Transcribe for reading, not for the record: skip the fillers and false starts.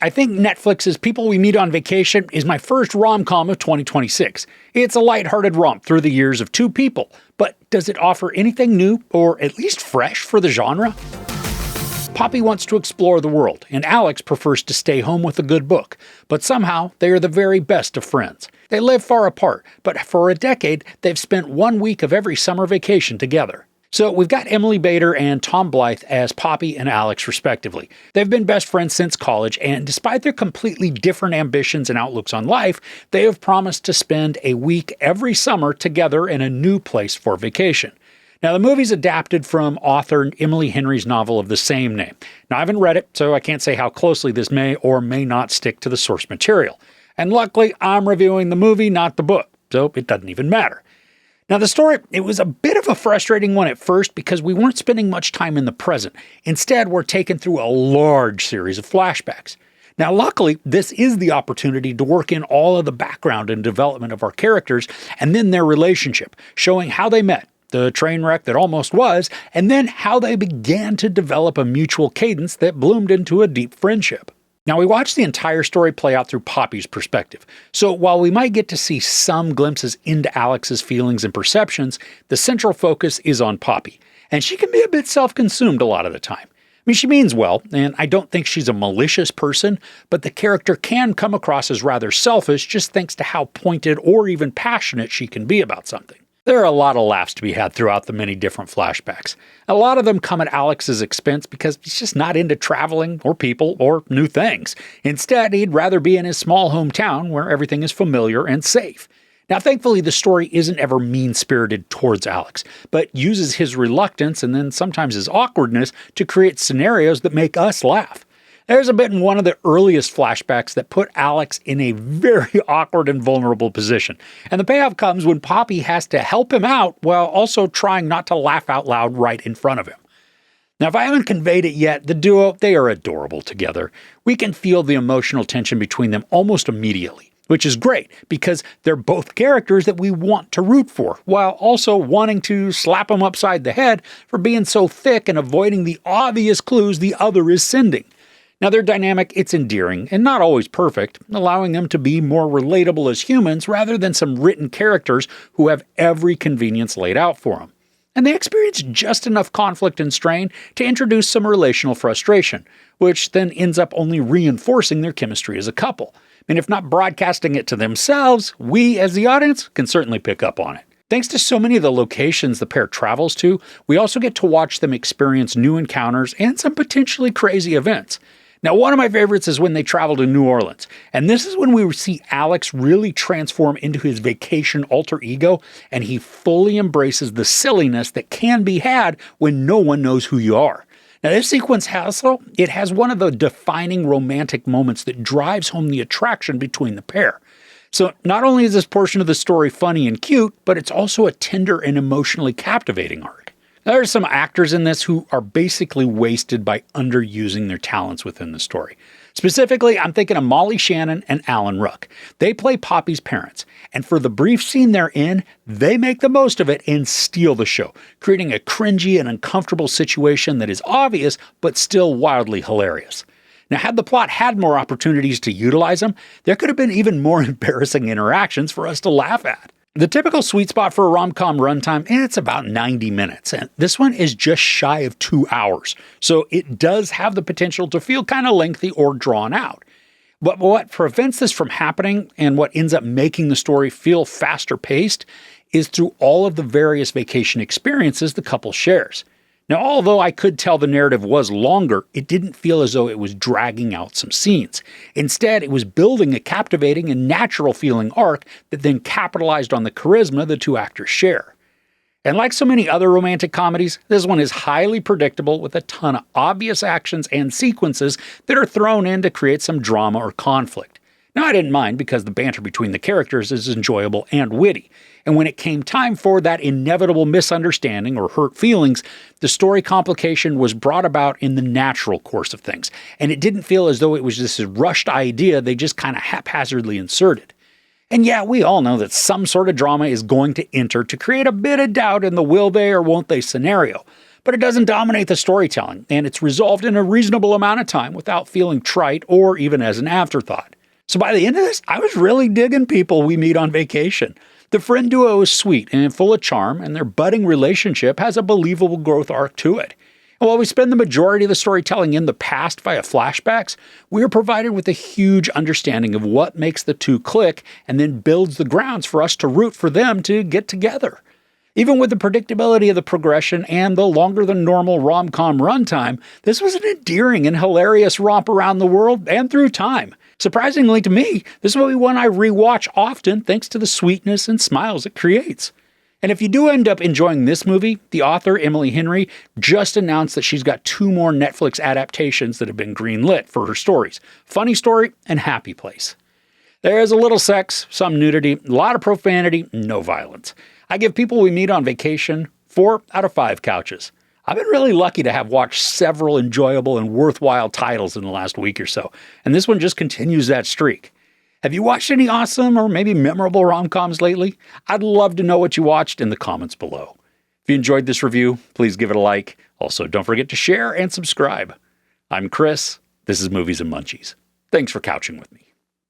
I think Netflix's People We Meet on Vacation is my first rom-com of 2026. It's a lighthearted romp through the years of two people, but does it offer anything new or at least fresh for the genre? Poppy wants to explore the world, and Alex prefers to stay home with a good book, but somehow they are the very best of friends. They live far apart, but for a decade they've spent 1 week of every summer vacation together. So we've got Emily Bader and Tom Blyth as Poppy and Alex respectively. They've been best friends since college, and despite their completely different ambitions and outlooks on life, they have promised to spend a week every summer together in a new place for vacation. Now, the movie's adapted from author Emily Henry's novel of the same name. Now, I haven't read it, so I can't say how closely this may or may not stick to the source material. And luckily, I'm reviewing the movie, not the book, so it doesn't even matter. Now, the story, it was a bit of a frustrating one at first because we weren't spending much time in the present. Instead, we're taken through a large series of flashbacks. Now, luckily, this is the opportunity to work in all of the background and development of our characters and then their relationship, showing how they met, the train wreck that almost was, and then how they began to develop a mutual cadence that bloomed into a deep friendship. Now, we watch the entire story play out through Poppy's perspective, so while we might get to see some glimpses into Alex's feelings and perceptions, the central focus is on Poppy, and she can be a bit self-consumed a lot of the time. I mean, she means well, and I don't think she's a malicious person, but the character can come across as rather selfish just thanks to how pointed or even passionate she can be about something. There are a lot of laughs to be had throughout the many different flashbacks. A lot of them come at Alex's expense because he's just not into traveling or people or new things. Instead, he'd rather be in his small hometown where everything is familiar and safe. Now, thankfully, the story isn't ever mean-spirited towards Alex, but uses his reluctance and then sometimes his awkwardness to create scenarios that make us laugh. There's a bit in one of the earliest flashbacks that put Alex in a very awkward and vulnerable position. And the payoff comes when Poppy has to help him out while also trying not to laugh out loud right in front of him. Now, if I haven't conveyed it yet, the duo, they are adorable together. We can feel the emotional tension between them almost immediately, which is great because they're both characters that we want to root for, while also wanting to slap them upside the head for being so thick and avoiding the obvious clues the other is sending. Now, their dynamic, it's endearing and not always perfect, allowing them to be more relatable as humans rather than some written characters who have every convenience laid out for them. And they experience just enough conflict and strain to introduce some relational frustration, which then ends up only reinforcing their chemistry as a couple. And if not broadcasting it to themselves, we as the audience can certainly pick up on it. Thanks to so many of the locations the pair travels to, we also get to watch them experience new encounters and some potentially crazy events. Now, one of my favorites is when they travel to New Orleans, and this is when we see Alex really transform into his vacation alter ego, and he fully embraces the silliness that can be had when no one knows who you are. Now, this sequence has one of the defining romantic moments that drives home the attraction between the pair. So not only is this portion of the story funny and cute, but it's also a tender and emotionally captivating arc. There are some actors in this who are basically wasted by underusing their talents within the story. Specifically, I'm thinking of Molly Shannon and Alan Ruck. They play Poppy's parents, and for the brief scene they're in, they make the most of it and steal the show, creating a cringy and uncomfortable situation that is obvious but still wildly hilarious. Now, had the plot had more opportunities to utilize them, there could have been even more embarrassing interactions for us to laugh at. The typical sweet spot for a rom-com runtime, it's about 90 minutes, and this one is just shy of 2 hours, so it does have the potential to feel kind of lengthy or drawn out. But what prevents this from happening, and what ends up making the story feel faster paced, is through all of the various vacation experiences the couple shares. Now, although I could tell the narrative was longer, it didn't feel as though it was dragging out some scenes. Instead, it was building a captivating and natural feeling arc that then capitalized on the charisma the two actors share. And like so many other romantic comedies, this one is highly predictable with a ton of obvious actions and sequences that are thrown in to create some drama or conflict. Now, I didn't mind because the banter between the characters is enjoyable and witty. And when it came time for that inevitable misunderstanding or hurt feelings, the story complication was brought about in the natural course of things. And it didn't feel as though it was this rushed idea they just kind of haphazardly inserted. And yeah, we all know that some sort of drama is going to enter to create a bit of doubt in the will they or won't they scenario. but it doesn't dominate the storytelling, and it's resolved in a reasonable amount of time without feeling trite or even as an afterthought. So by the end of this, I was really digging People We Meet on Vacation. The friend duo is sweet and full of charm, and their budding relationship has a believable growth arc to it. And while we spend the majority of the storytelling in the past via flashbacks, we are provided with a huge understanding of what makes the two click and then builds the grounds for us to root for them to get together. Even with the predictability of the progression and the longer than normal rom-com runtime, this was an endearing and hilarious romp around the world and through time. Surprisingly to me, this will be one I rewatch often thanks to the sweetness and smiles it creates. And if you do end up enjoying this movie, the author, Emily Henry, just announced that she's got 2 more Netflix adaptations that have been greenlit for her stories, Funny Story and Happy Place. There's a little sex, some nudity, a lot of profanity, no violence. I give People We Meet on Vacation 4 out of 5 couches. I've been really lucky to have watched several enjoyable and worthwhile titles in the last week or so, and this one just continues that streak. Have you watched any awesome or maybe memorable rom-coms lately? I'd love to know what you watched in the comments below. If you enjoyed this review, please give it a like. Also, don't forget to share and subscribe. I'm Chris. This is Movies and Munchies. Thanks for couching with me.